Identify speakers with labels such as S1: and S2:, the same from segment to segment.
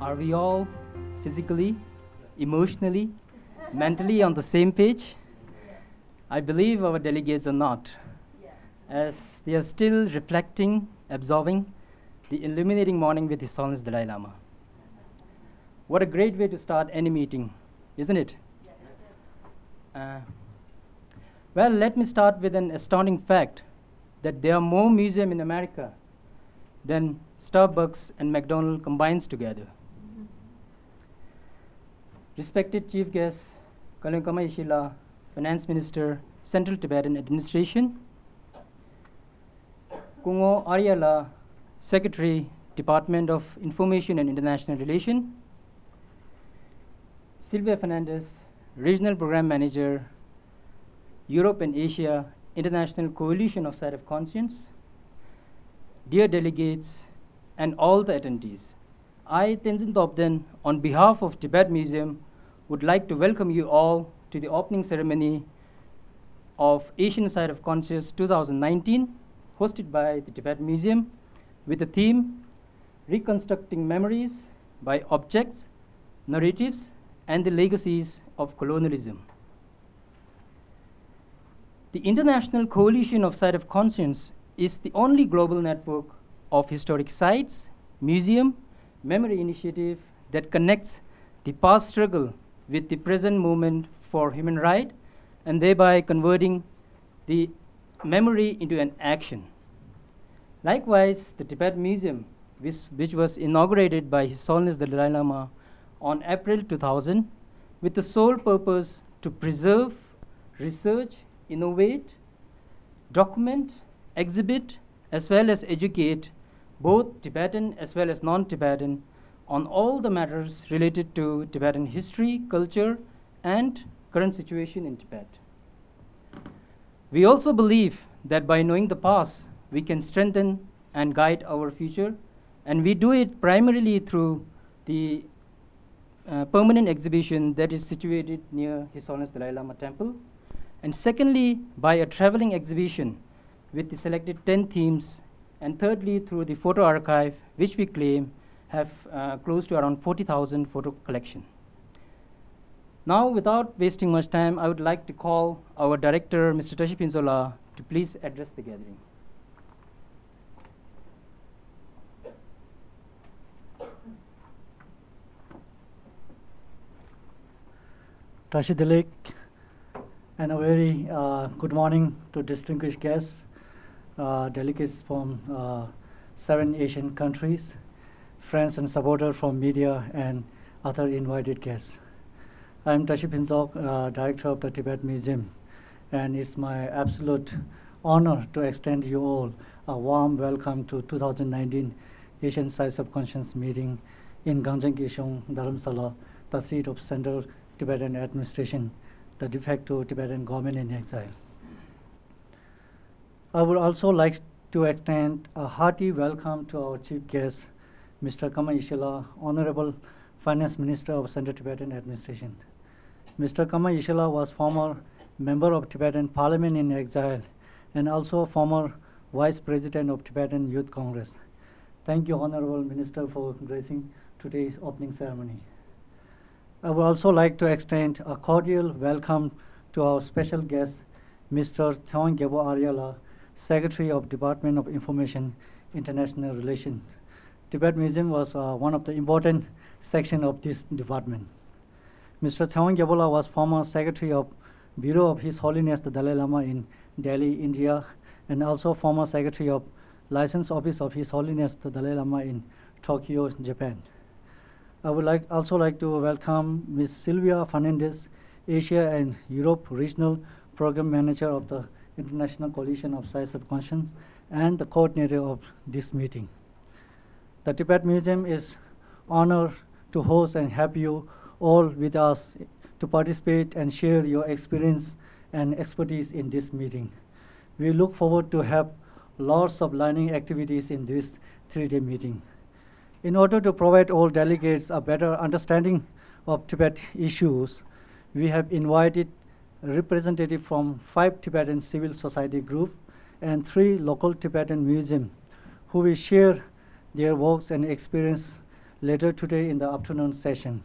S1: Are we all physically, emotionally, mentally on the same page? I believe our delegates are not, as they are still reflecting, absorbing the illuminating morning with His Holiness Dalai Lama. What a great way to start any meeting, isn't it? Yes. Well, let me start with an astounding fact that there are more museums in America than Starbucks and McDonald's combined together. Respected Chief Guest, Kalyankama Ishila, Finance Minister, Central Tibetan Administration, Kungo Aryala, Secretary, Department of Information and International Relations, Sylvia Fernandez, Regional Program Manager, Europe and Asia, International Coalition of Site of Conscience, dear delegates, and all the attendees. I, Tenzin Topden, on behalf of Tibet Museum, would like to welcome you all to the opening ceremony of Asian Site of Conscience 2019, hosted by the Tibet Museum, with the theme, Reconstructing Memories by Objects, Narratives, and the Legacies of Colonialism. The International Coalition of Site of Conscience is the only global network of historic sites, museum, memory initiative that connects the past struggle with the present movement for human rights and thereby converting the memory into an action. Likewise, the Tibet Museum, which was inaugurated by His Holiness the Dalai Lama on April 2000, with the sole purpose to preserve, research, innovate, document, exhibit, as well as educate both Tibetan as well as non-Tibetan on all the matters related to Tibetan history, culture, and current situation in Tibet. We also believe that by knowing the past, we can strengthen and guide our future, and we do it primarily through the permanent exhibition that is situated near His Holiness Dalai Lama Temple, and secondly, by a traveling exhibition with the selected 10 themes, and thirdly, through the photo archive, which we claim have close to around 40,000 photo collection. Now, without wasting much time, I would like to call our director, Mr. Tashi Pinzola, to please address the gathering.
S2: Tashi Dilek, and a very good morning to distinguished guests, delegates from 7 Asian countries, friends and supporters from media, and other invited guests. I am Tashi Pinzok, Director of the Tibet Museum, and it's my absolute honor to extend you all a warm welcome to 2019 Asian Sites of Conscience meeting in Gangkyi, Dharamshala, the seat of Central Tibetan Administration, the de facto Tibetan government in exile. I would also like to extend a hearty welcome to our chief guest, Mr. Kama Ishila, Honorable Finance Minister of Central Tibetan Administration. Mr. Kama Ishila was former member of Tibetan Parliament in exile and also former Vice President of Tibetan Youth Congress. Thank you, Honorable Minister, for gracing today's opening ceremony. I would also like to extend a cordial welcome to our special guest, Mr. Tsawang Gyabo Aryala, Secretary of Department of Information, International Relations. Tibet Museum was one of the important sections of this department. Mr. Tsawang Gyabola was former Secretary of Bureau of His Holiness the Dalai Lama in Delhi, India, and also former Secretary of License Office of His Holiness the Dalai Lama in Tokyo, Japan. I would also like to welcome Ms. Sylvia Fernandez, Asia and Europe Regional Program Manager of the International Coalition of Sites of Conscience and the coordinator of this meeting. The Tibet Museum is honored to host and have you all with us to participate and share your experience and expertise in this meeting. We look forward to have lots of learning activities in this 3-day meeting. In order to provide all delegates a better understanding of Tibet issues, we have invited representatives from 5 Tibetan civil society groups and 3 local Tibetan museums who will share their works and experience later today in the afternoon session.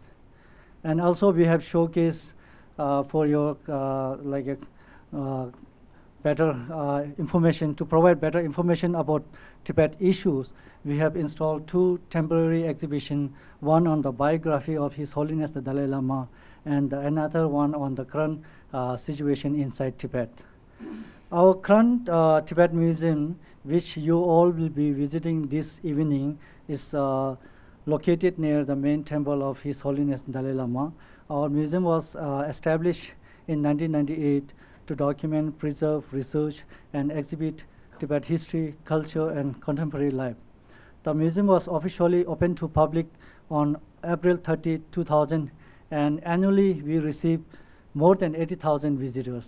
S2: And also we have showcased for your better information, to provide better information about Tibet issues. We have installed 2 temporary exhibitions, one on the biography of His Holiness the Dalai Lama and another one on the current situation inside Tibet. Our current Tibet Museum, which you all will be visiting this evening, is located near the main temple of His Holiness Dalai Lama. Our museum was established in 1998 to document, preserve, research, and exhibit Tibet history, culture, and contemporary life. The museum was officially opened to public on April 30, 2000, and annually we receive more than 80,000 visitors.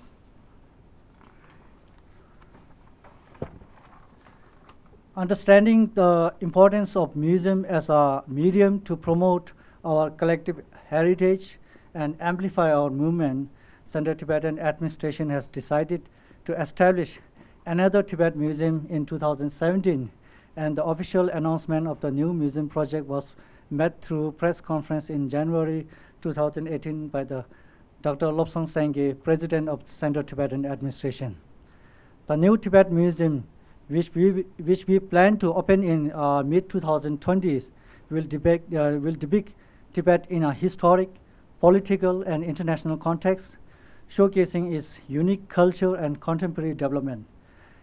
S2: Understanding the importance of museum as a medium to promote our collective heritage and amplify our movement, Central Tibetan Administration has decided to establish another Tibet Museum in 2017, and the official announcement of the new museum project was made through press conference in January 2018 by the Dr. Lobsang Sangye, President of the Central Tibetan Administration. The new Tibet Museum, which we plan to open in mid-2020s, will depict Tibet in a historic, political, and international context, showcasing its unique culture and contemporary development.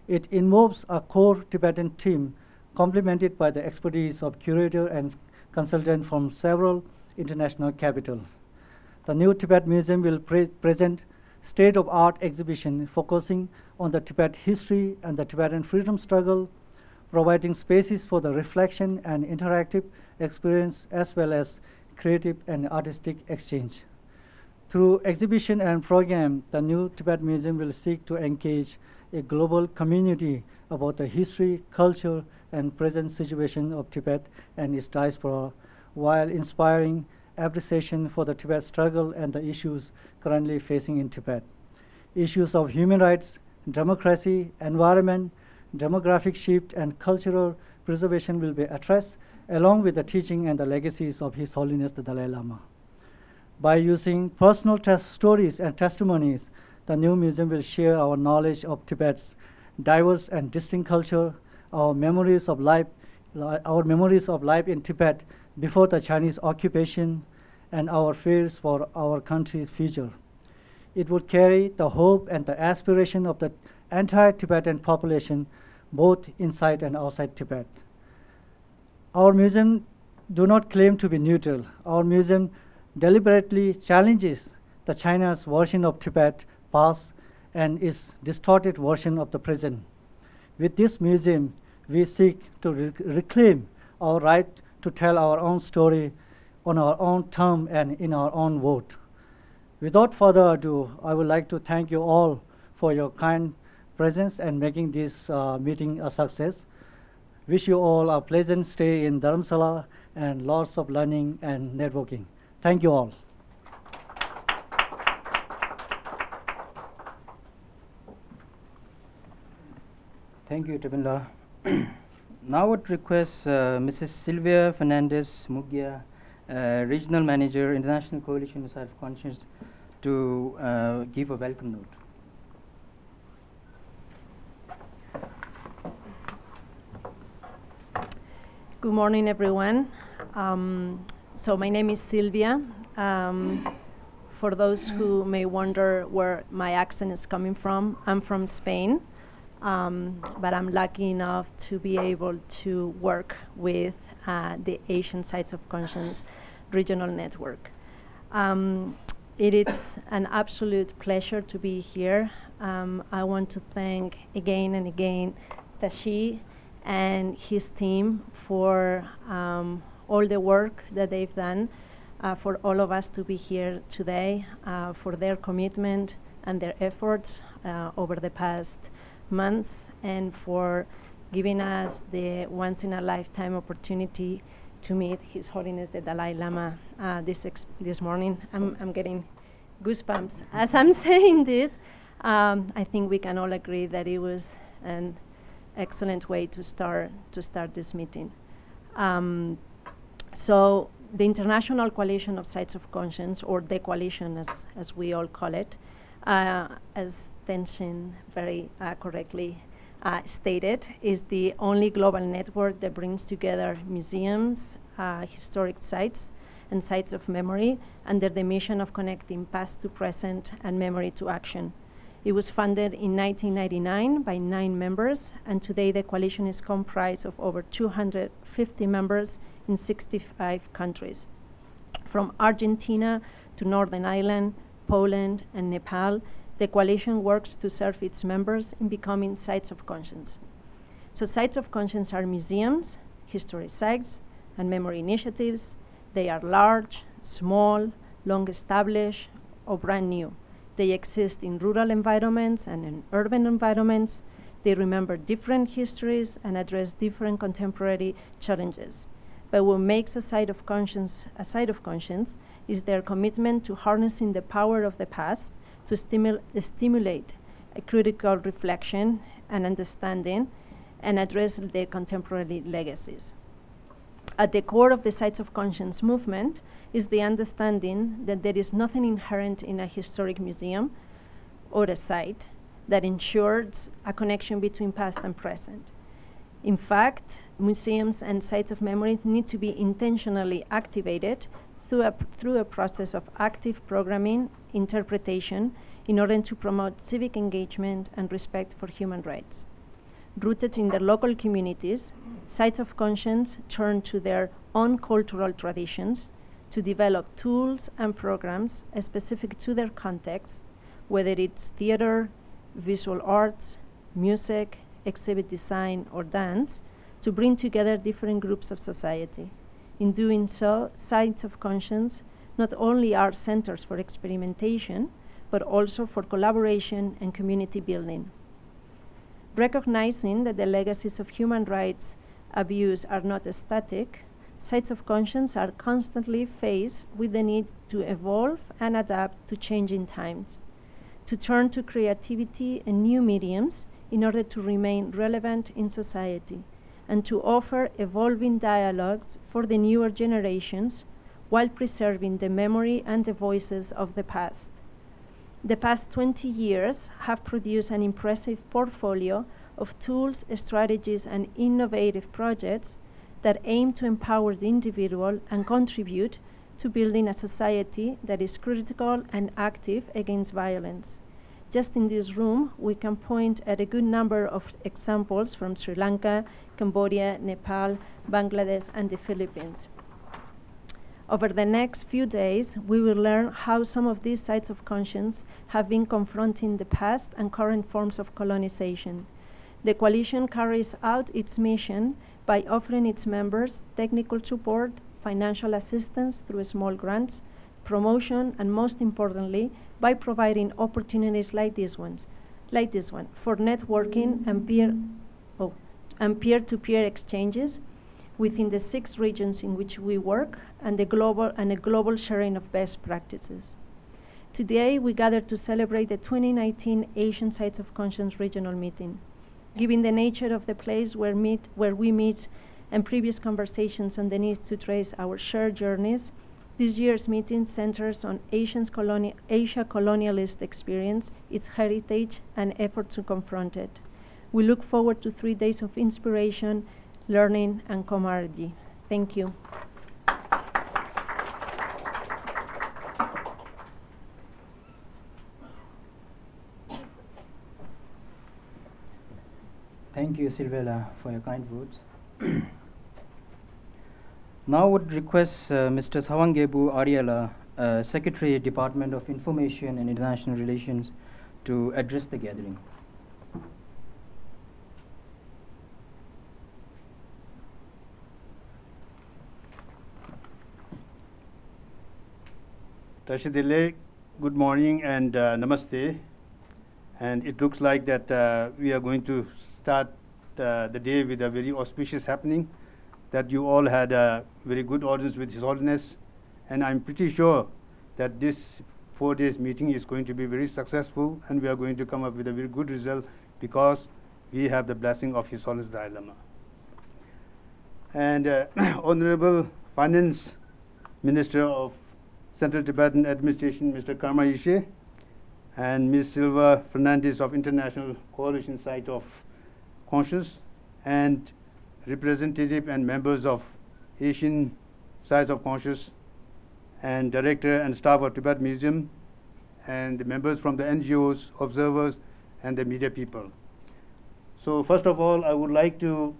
S2: It involves a core Tibetan team complemented by the expertise of curator and consultant from several international capitals. The new Tibet Museum will present state-of-art exhibition focusing on the Tibet history and the Tibetan freedom struggle, providing spaces for the reflection and interactive experience as well as creative and artistic exchange. Through exhibition and program, the new Tibet Museum will seek to engage a global community about the history, culture, and present situation of Tibet and its diaspora, while inspiring appreciation for the Tibet struggle and the issues currently facing in Tibet. Issues of human rights, democracy, environment, demographic shift, and cultural preservation will be addressed, along with the teaching and the legacies of His Holiness the Dalai Lama. By using personal stories and testimonies, the new museum will share our knowledge of Tibet's diverse and distinct culture, our memories of life in Tibet before the Chinese occupation, and our fears for our country's future. It would carry the hope and the aspiration of the entire Tibetan population, both inside and outside Tibet. Our museum do not claim to be neutral. Our museum deliberately challenges the China's version of Tibet past and its distorted version of the present. With this museum, we seek to reclaim our right to tell our own story on our own term and in our own vote. Without further ado, I would like to thank you all for your kind presence and making this meeting a success. Wish you all a pleasant stay in Dharamshala and lots of learning and networking. Thank you all.
S1: Thank you, Tabinla. Now I would request Mrs. Sylvia Fernandez Mugia, Regional Manager, International Coalition of Sites of Conscience, to give a welcome note.
S3: Good morning, everyone. So my name is Sylvia. For those who may wonder where my accent is coming from, I'm from Spain, but I'm lucky enough to be able to work with the Asian Sites of Conscience regional network. It is an absolute pleasure to be here. I want to thank again and again Tashi and his team for all the work that they've done, for all of us to be here today, for their commitment and their efforts over the past months, and for giving us the once-in-a-lifetime opportunity to meet His Holiness the Dalai Lama this morning. I'm getting goosebumps as I'm saying this. I think we can all agree that it was an excellent way to start this meeting. So the International Coalition of Sites of Conscience, or the Coalition as we all call it, as Tenzin very correctly stated, is the only global network that brings together museums, historic sites, and sites of memory under the mission of connecting past to present and memory to action. It was founded in 1999 by 9 members, and today the coalition is comprised of over 250 members in 65 countries. From Argentina to Northern Ireland, Poland, and Nepal, the coalition works to serve its members in becoming sites of conscience. So sites of conscience are museums, historic sites, and memory initiatives. They are large, small, long-established, or brand new. They exist in rural environments and in urban environments. They remember different histories and address different contemporary challenges. But what makes a site of conscience is their commitment to harnessing the power of the past to stimulate a critical reflection and understanding and address their contemporary legacies. At the core of the Sites of Conscience movement is the understanding that there is nothing inherent in a historic museum or a site that ensures a connection between past and present. In fact, museums and sites of memory need to be intentionally activated through a process of active programming, interpretation, in order to promote civic engagement and respect for human rights. Rooted in their local communities, sites of conscience turn to their own cultural traditions to develop tools and programs specific to their context, whether it's theater, visual arts, music, exhibit design, or dance, to bring together different groups of society. In doing so, sites of conscience not only are centers for experimentation, but also for collaboration and community building. Recognizing that the legacies of human rights abuse are not static, sites of conscience are constantly faced with the need to evolve and adapt to changing times, to turn to creativity and new mediums in order to remain relevant in society, and to offer evolving dialogues for the newer generations while preserving the memory and the voices of the past. The past 20 years have produced an impressive portfolio of tools, strategies, and innovative projects that aim to empower the individual and contribute to building a society that is critical and active against violence. Just in this room, we can point at a good number of examples from Sri Lanka, Cambodia, Nepal, Bangladesh, and the Philippines. Over the next few days, we will learn how some of these sites of conscience have been confronting the past and current forms of colonization. The coalition carries out its mission by offering its members technical support, financial assistance through small grants, promotion, and most importantly, by providing opportunities like this one, for networking and peer-to-peer exchanges within the 6 regions in which we work, and a global sharing of best practices. Today, we gather to celebrate the 2019 Asian Sites of Conscience Regional Meeting. Given the nature of the place where we meet and previous conversations on the need to trace our shared journeys, this year's meeting centers on Asia colonialist experience, its heritage, and effort to confront it. We look forward to 3 days of inspiration, learning, and camaraderie. Thank you.
S1: Thank you, Silvela, for your kind words. Now I would request Mr. Sawangebu Ariela, Secretary, Department of Information and International Relations, to address the gathering.
S4: Tashidile, good morning and namaste. And it looks like that we are going to start the day with a very auspicious happening, that you all had a very good audience with His Holiness. And I'm pretty sure that this 4 days meeting is going to be very successful, and we are going to come up with a very good result because we have the blessing of His Holiness Dalai Lama. And Honorable Finance Minister of Central Tibetan Administration, Mr. Karma Yeshe, and Ms. Silva Fernandez of International Coalition Site of Conscience, and representative and members of Asian Sites of Conscience, and director and staff of Tibet Museum, and the members from the NGOs, observers, and the media people. So first of all, I would like to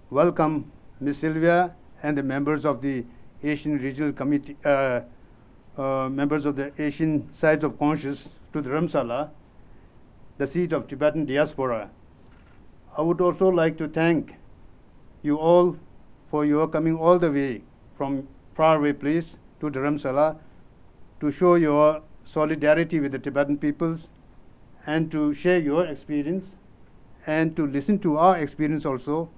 S4: welcome Ms. Sylvia and the members of the Asian Regional Committee, members of the Asian Sites of Conscience to Dharamshala, the seat of Tibetan diaspora. I would also like to thank you all for your coming all the way from faraway place to Dharamshala to show your solidarity with the Tibetan peoples and to share your experience and to listen to our experience also,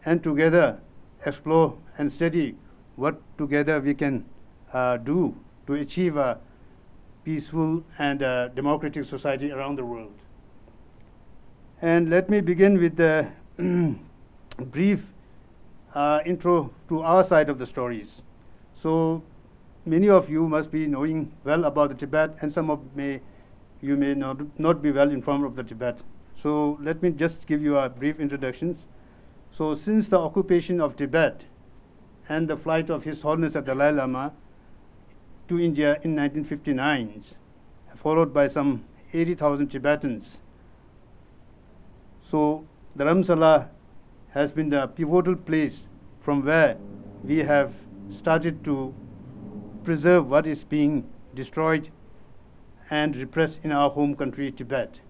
S4: and together explore and study what together we can do to achieve a peaceful and democratic society around the world. And let me begin with the brief intro to our side of the stories. So many of you must be knowing well about the Tibet, and some of you may not be well informed of the Tibet. So let me just give you a brief introduction. So since the occupation of Tibet and the flight of His Holiness the Dalai Lama to India in 1959, followed by some 80,000 Tibetans, so Dharamshala has been the pivotal place from where we have started to preserve what is being destroyed and repressed in our home country, Tibet.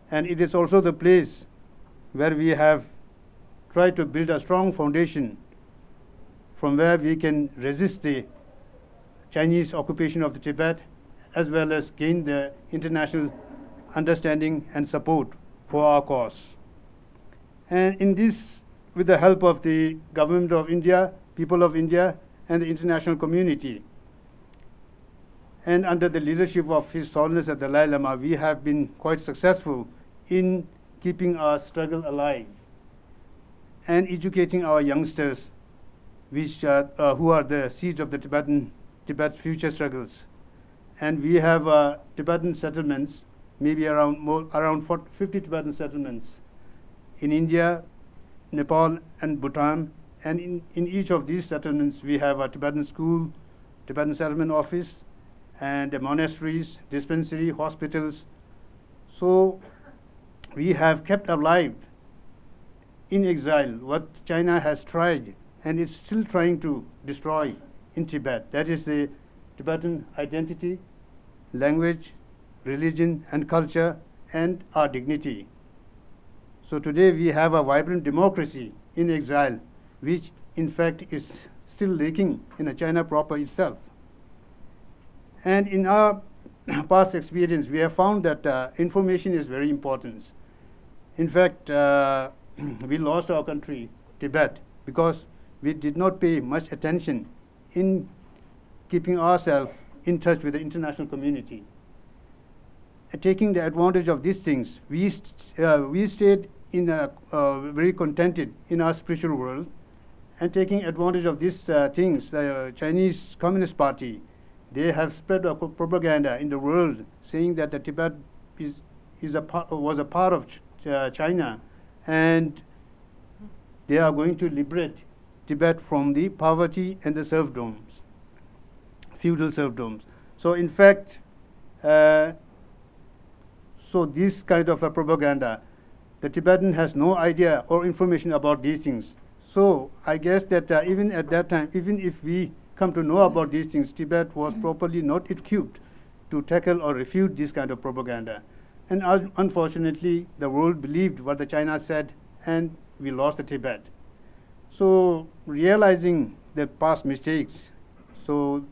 S4: And it is also the place where we have tried to build a strong foundation from where we can resist the Chinese occupation of the Tibet, as well as gain the international understanding and support for our cause. And in this, with the help of the government of India, people of India, and the international community, and under the leadership of His Holiness the Dalai Lama, we have been quite successful in keeping our struggle alive and educating our youngsters, which who are the seeds of the Tibet's future struggles. And we have Tibetan settlements, maybe around 50 Tibetan settlements in India, Nepal, and Bhutan. And in each of these settlements, we have a Tibetan school, Tibetan settlement office, and monasteries, dispensary, hospitals. So we have kept alive in exile what China has tried and is still trying to destroy in Tibet. That is the Tibetan identity, language, religion, and culture, and our dignity. So today we have a vibrant democracy in exile, which in fact is still lacking in China proper itself. And in our past experience, we have found that information is very important. In fact, we lost our country, Tibet, because we did not pay much attention in keeping ourselves in touch with the international community. And taking the advantage of these things, we stayed in very contented in our spiritual world, and taking advantage of these things, the Chinese Communist Party, they have spread a propaganda in the world saying that the Tibet was a part of China, and they are going to liberate Tibet from the poverty and the serfdoms, feudal serfdoms. So in fact, so this kind of a propaganda, the Tibetan has no idea or information about these things. So I guess that even at that time, even if we come to know about these things, Tibet was properly not equipped to tackle or refute this kind of propaganda. And unfortunately, the world believed what the China said, and we lost the Tibet. So realizing the past mistakes, so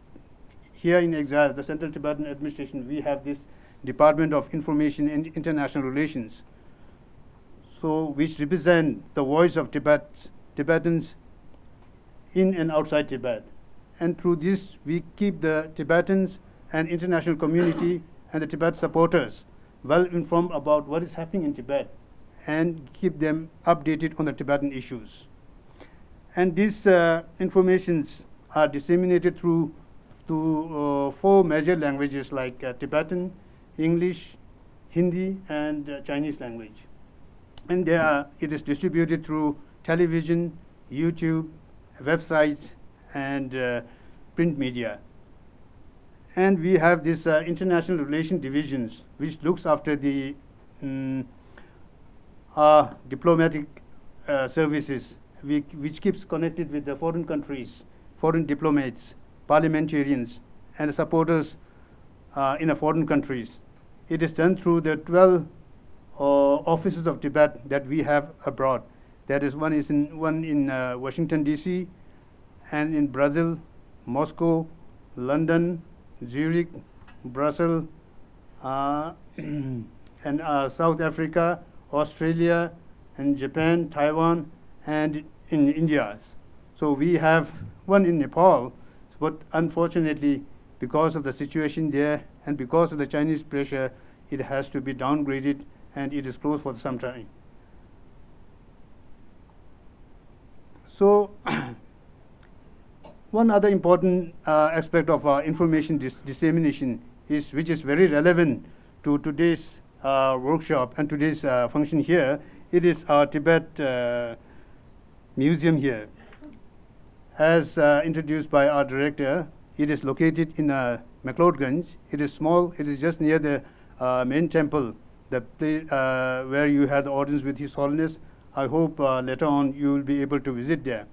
S4: here in exile, the Central Tibetan Administration, we have this Department of Information and International Relations, so which represent the voice of Tibetans in and outside Tibet. And through this, we keep the Tibetans and international community and the Tibet supporters well informed about what is happening in Tibet and keep them updated on the Tibetan issues. And these informations are disseminated through four major languages like Tibetan, English, Hindi, and Chinese language. And it is distributed through television, YouTube, websites, and print media. And we have this international relation divisions, which looks after the diplomatic services, which keeps connected with the foreign countries, foreign diplomats, parliamentarians, and supporters in the foreign countries. It is done through the 12 offices of Tibet that we have abroad. That is, one in Washington, D.C., and in Brazil, Moscow, London, Zurich, Brussels, and South Africa, Australia, and Japan, Taiwan, and in India. So we have one in Nepal, but unfortunately, because of the situation there and because of the Chinese pressure, it has to be downgraded and it is closed for some time. So one other important aspect of information dissemination which is very relevant to today's workshop and today's function here. It is our Tibet museum here. As introduced by our director, it is located in McLeodganj. It is small. It is just near the main temple, the place where you had the audience with His Holiness. I hope later on you will be able to visit there.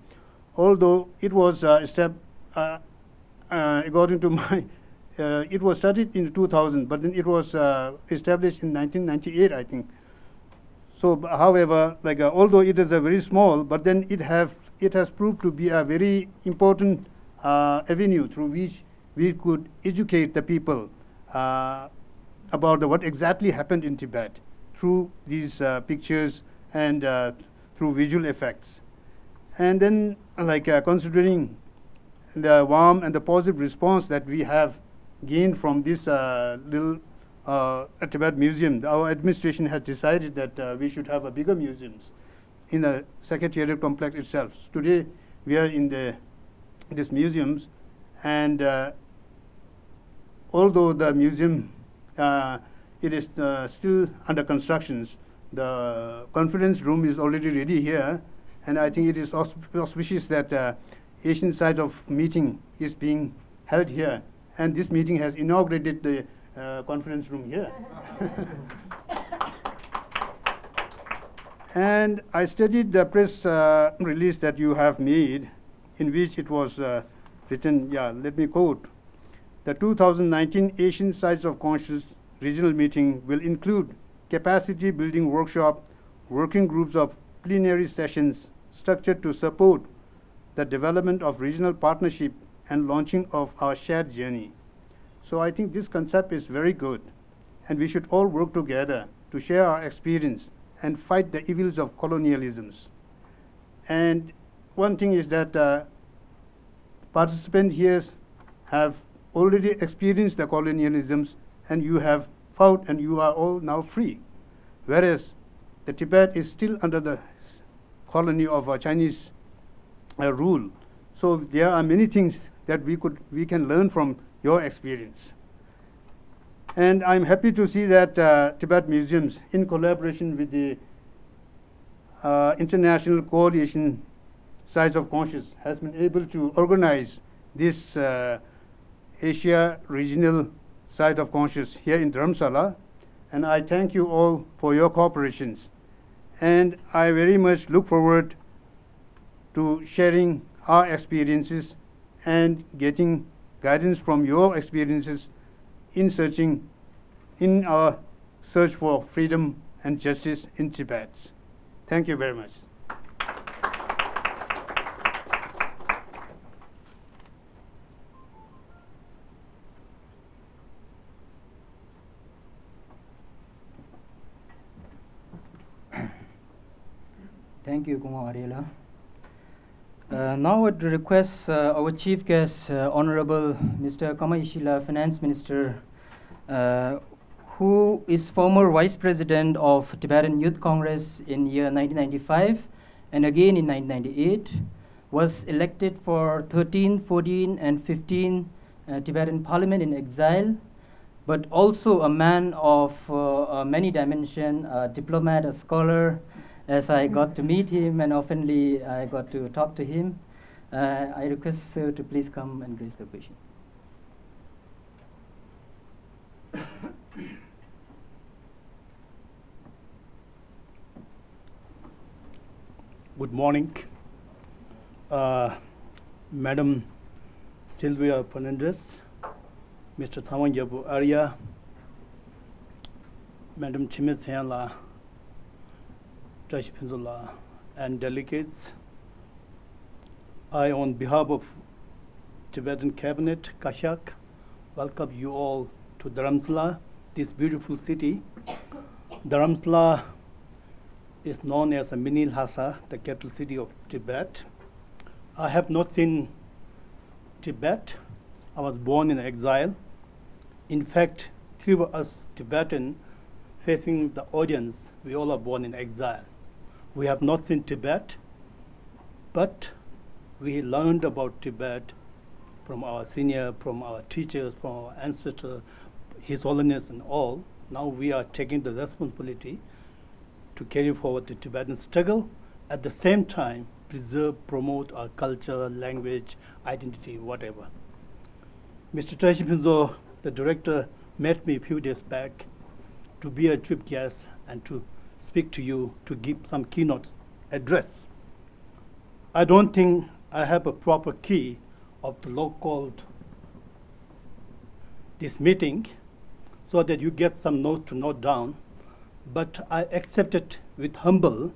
S4: Although it was according to my, it was started in 2000, but then it was established in 1998, I think. So, however, like although it is a very small, but then it has proved to be a very important avenue through which we could educate the people about what exactly happened in Tibet through these pictures and through visual effects. And then, like considering the warm and the positive response that we have gained from this little Tibet museum, our administration has decided that we should have a bigger museums in the Secretariat complex itself. Today, we are in these museums, and although the museum it is still under construction, the conference room is already ready here, and I think it is auspicious that Asian side of meeting is being held here, and this meeting has inaugurated the conference room here. And I studied the press release that you have made, in which it was written, let me quote, the 2019 Asian Sites of Conscious regional meeting will include capacity building workshop, working groups of plenary sessions structured to support the development of regional partnership and launching of our shared journey. So I think this concept is very good, and we should all work together to share our experience and fight the evils of colonialisms. And one thing is that participants here have already experienced the colonialisms, and you have fought, and you are all now free. Whereas the Tibet is still under the colony of Chinese rule. So there are many things that we can learn from your experience. And I'm happy to see that Tibet Museums, in collaboration with the International Coalition Sites of Conscious, has been able to organize this Asia Regional Site of Conscious here in Dharamshala. And I thank you all for your cooperations. and I very much look forward to sharing our experiences and getting guidance from your experiences in our search for freedom and justice in Tibet. Thank you very much.
S1: Thank you, Kumar Ariela. Now I would request our chief guest, Honorable Mr. Kama-Ishila, Finance Minister, who is former Vice President of Tibetan Youth Congress in year 1995 and again in 1998, was elected for 13, 14, and 15 Tibetan Parliament in exile, but also a man of many dimensions, a diplomat, a scholar, as I got to meet him and oftenly I got to talk to him. I request sir to please come and raise the question.
S5: Good morning, Madam Sylvia Fernandez, Mr. Sawanjabu Arya, Madam Chimit Henla, Tashi Pinzula, and delegates. I, on behalf of Tibetan Cabinet, Kashak, welcome you all to Dharamshala, this beautiful city. Dharamshala is known as a mini Lhasa, the capital city of Tibet. I have not seen Tibet. I was born in exile. In fact, three of us Tibetan facing the audience, we all are born in exile. We have not seen Tibet, but we learned about Tibet from our senior, from our teachers, from our ancestors, His Holiness and all. Now we are taking the responsibility to carry forward the Tibetan struggle, at the same time preserve, promote our culture, language, identity, whatever. Mr. Tashi Pinzo, the director, met me a few days back to be a chief guest and to speak to you, to give some keynote address. I don't think I have a proper key of the called this meeting so that you get some notes to note down, but I accepted with humble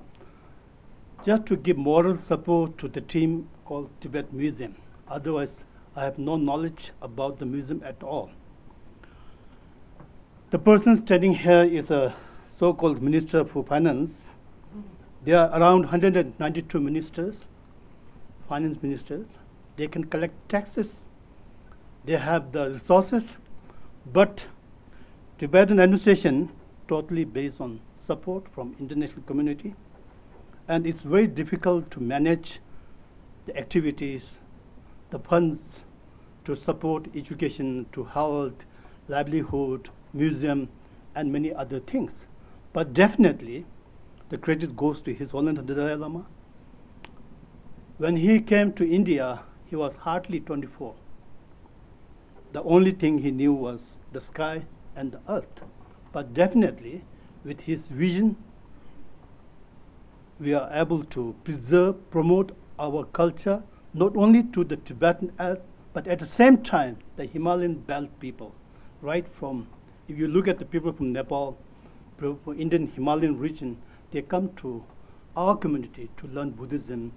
S5: just to give moral support to the team called Tibet Museum. Otherwise, I have no knowledge about the museum at all. The person standing here is a so-called Minister for Finance. There are around 192 ministers, finance ministers. They can collect taxes. They have the resources, but Tibetan administration totally based on support from international community, and it's very difficult to manage the activities, the funds to support education, to health, livelihood, museum, and many other things. But definitely, the credit goes to His Holiness the Dalai Lama. When he came to India, he was hardly 24. The only thing he knew was the sky and the earth. But definitely, with his vision, we are able to preserve, promote our culture, not only to the Tibetan earth, but at the same time, the Himalayan belt people, right from, if you look at the people from Nepal, from Indian Himalayan region, they come to our community to learn Buddhism,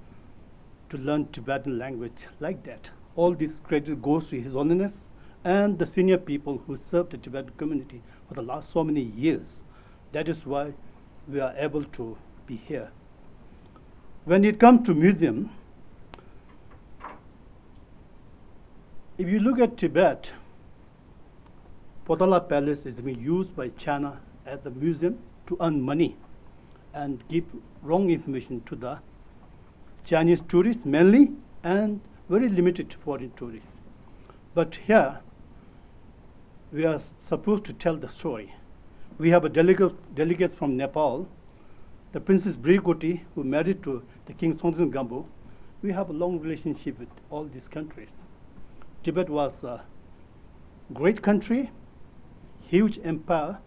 S5: to learn Tibetan language, like that. All this credit goes to His Holiness and the senior people who served the Tibetan community for the last so many years. That is why we are able to be here. When it comes to museum, if you look at Tibet, Potala Palace is being used by China as a museum to earn money and give wrong information to the Chinese tourists mainly, and very limited foreign tourists. But here, we are supposed to tell the story. We have a delegate from Nepal, the Princess Brigoti, who married to the King Songtsen Gampo. We have a long relationship with all these countries. Tibet was a great country, huge empire.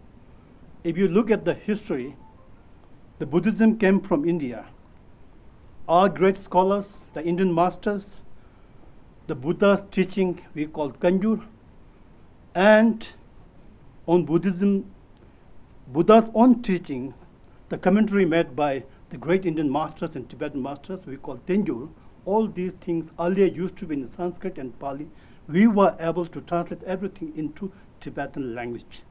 S5: If you look at the history, the Buddhism came from India. Our great scholars, the Indian masters, the Buddha's teaching we call Kanjur, and on Buddhism, Buddha's own teaching, the commentary made by the great Indian masters and Tibetan masters we call Tenjur. All these things earlier used to be in Sanskrit and Pali. We were able to translate everything into Tibetan language.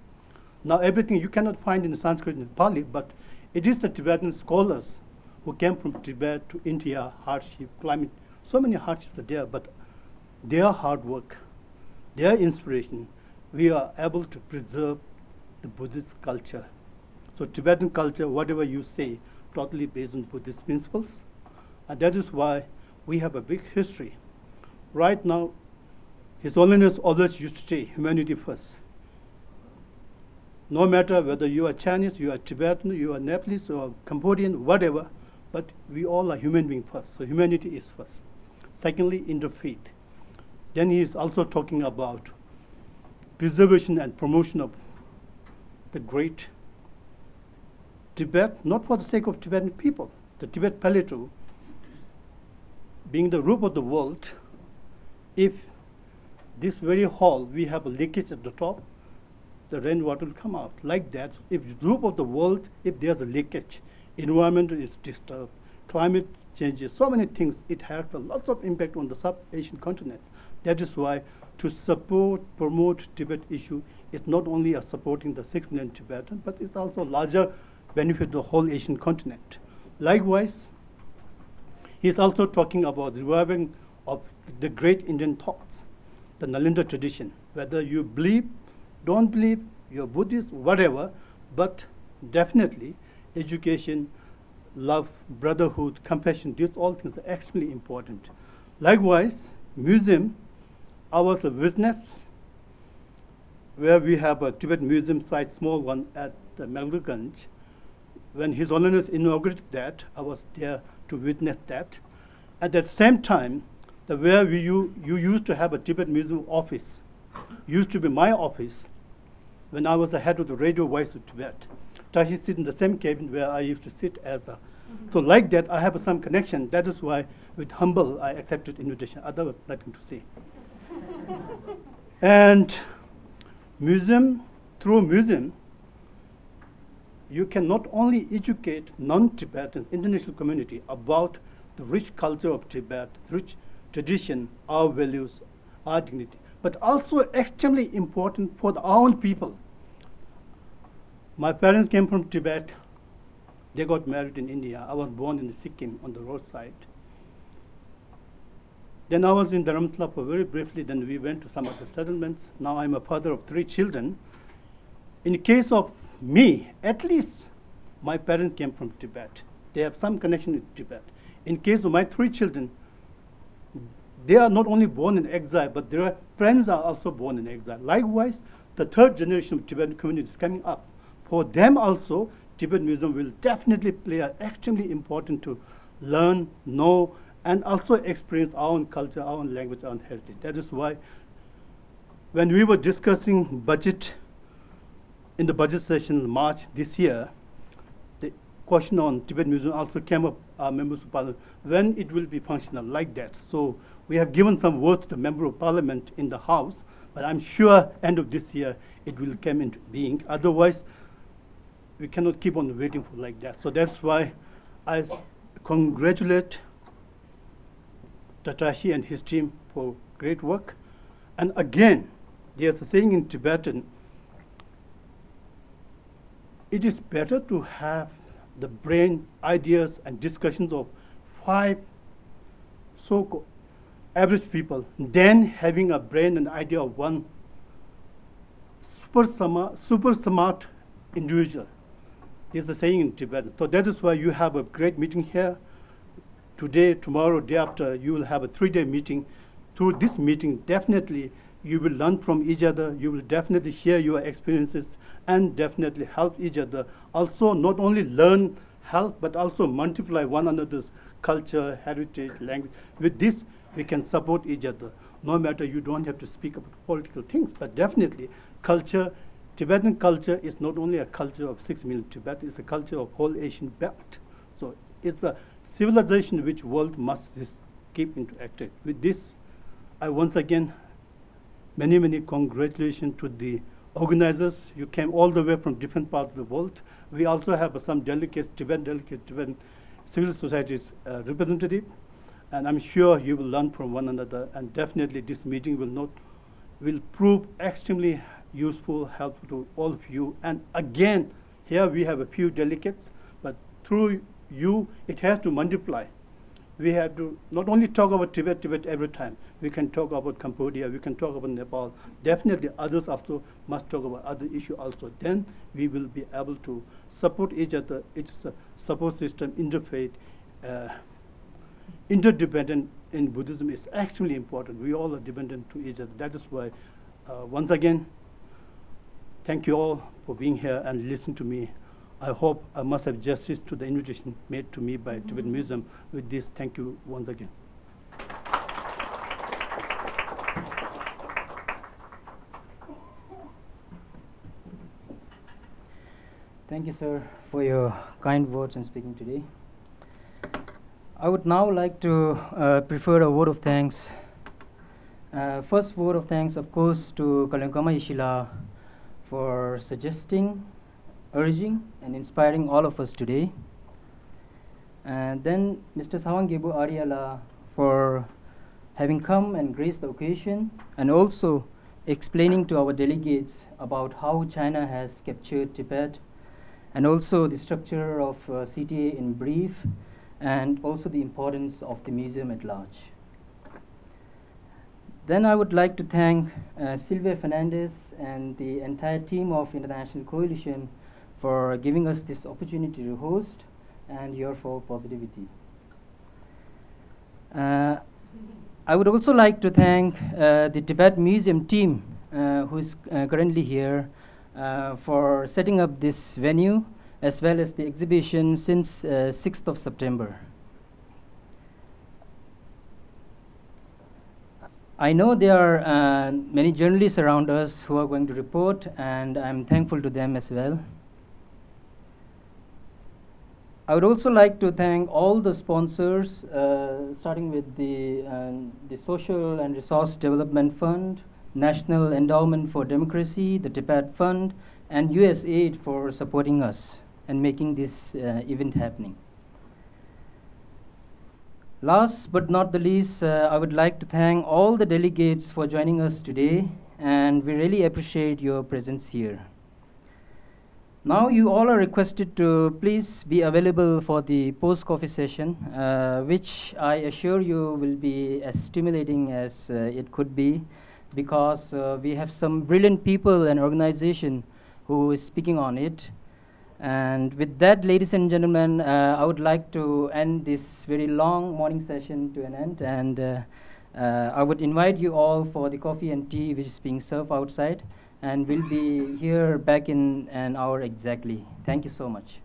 S5: Now everything you cannot find in Sanskrit and Pali, but it is the Tibetan scholars who came from Tibet to India, hardship, climate, so many hardships are there, but their hard work, their inspiration, we are able to preserve the Buddhist culture. So Tibetan culture, whatever you say, totally based on Buddhist principles. And that is why we have a big history. Right now, His Holiness always used to say, humanity first. No matter whether you are Chinese, you are Tibetan, you are Nepalese, or Cambodian, whatever, but we all are human beings first. So humanity is first. Secondly, interfaith. Then he is also talking about preservation and promotion of the great Tibet, not for the sake of Tibetan people. The Tibet Plateau, being the roof of the world, if this very hall, we have a leakage at the top, the rainwater will come out. Like that, if the roof of the world, if there's a leakage, environment is disturbed, climate changes, so many things, it has a lot of impact on the sub-Asian continent. That is why to support, promote Tibet issue is not only supporting the 6 million Tibetans, but it's also larger benefit to the whole Asian continent. Likewise, he's also talking about the reviving of the great Indian thoughts, the Nalinda tradition. Whether you believe, don't believe, you're Buddhist, whatever, but definitely education, love, brotherhood, compassion, these all things are extremely important. Likewise, museum, I was a witness where we have a Tibet museum site, small one at the Malganj. When His Holiness inaugurated that, I was there to witness that. At that same time, where you used to have a Tibet museum office, used to be my office when I was the head of the Radio Voice of Tibet. Tashi sit in the same cabin where I used to sit as a. So like that, I have some connection. That is why, with humble, I accepted invitation. Otherwise, nothing to say. And museum, through museum, you can not only educate non-Tibetan international community about the rich culture of Tibet, rich tradition, our values, our dignity, but also extremely important for our own people. My parents came from Tibet. They got married in India. I was born in Sikkim on the roadside. Then I was in Dharamshala for very briefly. Then we went to some of the settlements. Now I'm a father of 3 children. In the case of me, at least my parents came from Tibet. They have some connection with Tibet. In case of my 3 children, they are not only born in exile, but their friends are also born in exile. Likewise, the 3rd generation of Tibetan community is coming up. For them also, Tibet Museum will definitely play an extremely important to learn, know, and also experience our own culture, our own language, our own heritage. That is why when we were discussing budget in the budget session in March this year, the question on Tibet Museum also came up, members of parliament, when it will be functional like that. So we have given some words to the member of parliament in the house, but I'm sure end of this year it will come into being. Otherwise, we cannot keep on waiting for like that. So that's why I congratulate Tatashi and his team for great work. And again, there's a saying in Tibetan, it is better to have the brain, ideas, and discussions of 5 so-called average people than having a brain and idea of 1 super smart individual. There's a saying in Tibetan. So that is why you have a great meeting here. Today, tomorrow, day after, you will have a 3-day meeting. Through this meeting, definitely you will learn from each other. You will definitely share your experiences and definitely help each other. Also, not only learn, help, but also multiply one another's culture, heritage, language. With this, we can support each other. No matter, you don't have to speak about political things, but definitely culture, Tibetan culture is not only a culture of 6 million Tibet, it's a culture of whole Asian belt. So it's a civilization which world must keep interacted. With this, I once again, many congratulations to the organizers. You came all the way from different parts of the world. We also have some delegates, Tibetan civil society's representative, and I'm sure you will learn from one another, and definitely this meeting will prove extremely useful, helpful to all of you. And again, here we have a few delegates, but through you, it has to multiply. We have to not only talk about Tibet every time. We can talk about Cambodia, we can talk about Nepal. Definitely others also must talk about other issues also. Then we will be able to support each other. It's a support system, interfaith, interdependent in Buddhism is extremely important. We all are dependent to each other. That is why, once again, thank you all for being here and listening to me. I hope I must have justice to the invitation made to me by Tibetan Museum. With this, thank you once again.
S1: Thank you, sir, for your kind words and speaking today. I would now like to prefer a word of thanks. First word of thanks, of course, to Kama Ishila for suggesting, urging, and inspiring all of us today. And then Mr. Sawangebo Ariala for having come and graced the occasion, and also explaining to our delegates about how China has captured Tibet, and also the structure of CTA in brief, and also the importance of the museum at large. Then I would like to thank Silvia Fernandez and the entire team of International Coalition for giving us this opportunity to host, and your for positivity. I would also like to thank the Tibet Museum team who is currently here for setting up this venue, as well as the exhibition since 6th of September. I know there are many journalists around us who are going to report, and I'm thankful to them as well. I would also like to thank all the sponsors, starting with the Social and Resource Development Fund, National Endowment for Democracy, the Tibet Fund, and USAID for supporting us and making this event happening. Last but not the least, I would like to thank all the delegates for joining us today, and we really appreciate your presence here. Now you all are requested to please be available for the post-coffee session, which I assure you will be as stimulating as it could be, because we have some brilliant people and organization who is speaking on it. And with that, ladies and gentlemen, I would like to end this very long morning session to an end, and I would invite you all for the coffee and tea which is being served outside, and we'll be here back in an hour exactly. Thank you so much.